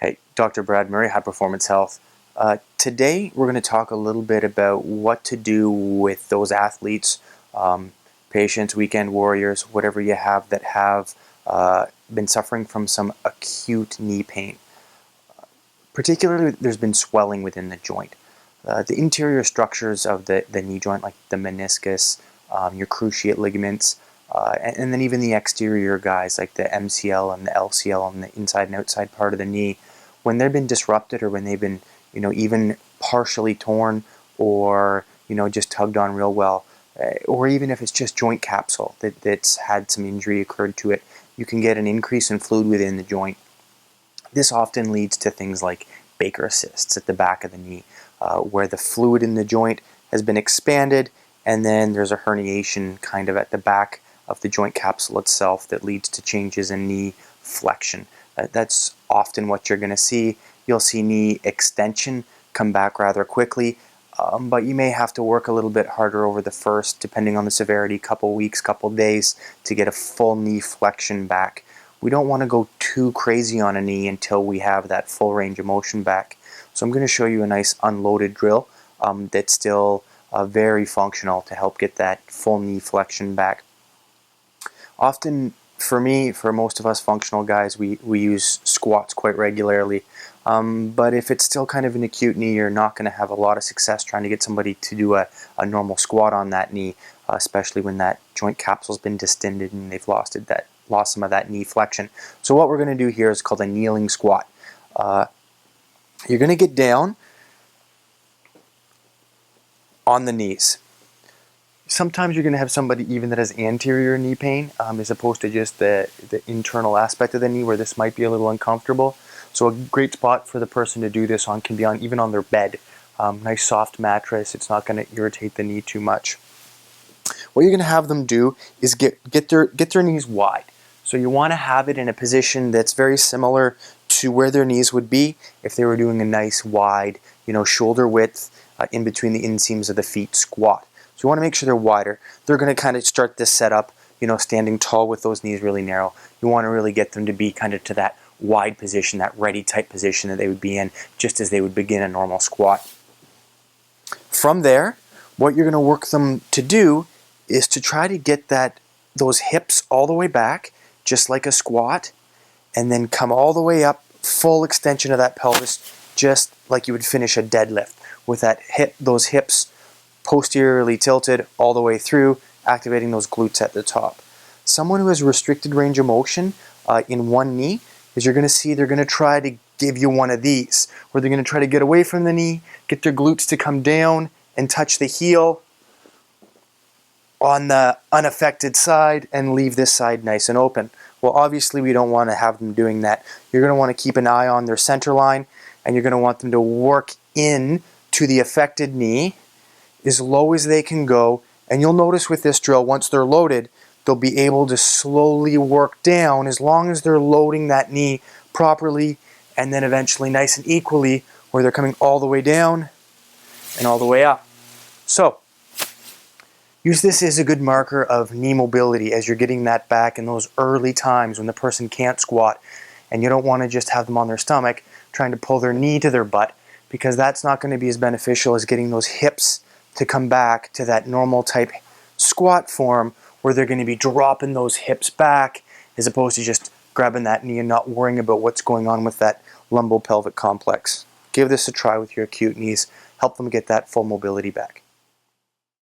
Hey, Dr. Brad Murray, High Performance Health. Today we're going to talk a little bit about what to do with those athletes, patients, weekend warriors, whatever you have that have been suffering from some acute knee pain. Particularly, there's been swelling within the joint. The interior structures of the knee joint, like the meniscus, your cruciate ligaments, and then even the exterior guys, like the MCL and the LCL on the inside and outside part of the knee, when they've been disrupted or when they've been, even partially torn or, just tugged on real well, or even if it's just joint capsule that's had some injury occurred to it, you can get an increase in fluid within the joint. This often leads to things like Baker cysts at the back of the knee, where the fluid in the joint has been expanded, and then there's a herniation kind of at the back of the joint capsule itself that leads to changes in knee flexion. That's often what you're going to see. You'll see knee extension come back rather quickly, but you may have to work a little bit harder over the first, depending on the severity, couple weeks, couple days to get a full knee flexion back. We don't want to go too crazy on a knee until we have that full range of motion back. So I'm going to show you a nice unloaded drill that's still very functional to help get that full knee flexion back. Often, for most of us functional guys, we use squats quite regularly. But if it's still kind of an acute knee, you're not going to have a lot of success trying to get somebody to do a normal squat on that knee, especially when that joint capsule's been distended and they've lost some of that knee flexion. So what we're going to do here is called a kneeling squat. You're going to get down on the knees. Sometimes you're going to have somebody even that has anterior knee pain as opposed to just the internal aspect of the knee where this might be a little uncomfortable. So a great spot for the person to do this on can be even on their bed. Nice soft mattress. It's not going to irritate the knee too much. What you're going to have them do is get their knees wide. So you want to have it in a position that's very similar to where their knees would be if they were doing a nice wide, shoulder width in between the inseams of the feet squat. So you want to make sure they're wider. They're going to kind of start this setup, standing tall with those knees really narrow. You want to really get them to be kind of to that wide position, that ready type position that they would be in just as they would begin a normal squat. From there, what you're going to work them to do is to try to get those hips all the way back, just like a squat, and then come all the way up, full extension of that pelvis, just like you would finish a deadlift, with those hips posteriorly tilted all the way through, activating those glutes at the top. Someone who has restricted range of motion in one knee, is you're going to see they're going to try to give you one of these, where they're going to try to get away from the knee, get their glutes to come down and touch the heel on the unaffected side and leave this side nice and open. Well, obviously we don't want to have them doing that. You're going to want to keep an eye on their center line, and you're going to want them to work in to the affected knee as low as they can go. And you'll notice with this drill, once they're loaded, they'll be able to slowly work down as long as they're loading that knee properly, and then eventually nice and equally where they're coming all the way down and all the way up. So use this as a good marker of knee mobility as you're getting that back in those early times when the person can't squat, and you don't want to just have them on their stomach trying to pull their knee to their butt, because that's not going to be as beneficial as getting those hips to come back to that normal type squat form where they're going to be dropping those hips back as opposed to just grabbing that knee and not worrying about what's going on with that lumbopelvic complex. Give this a try with your acute knees. Help them get that full mobility back.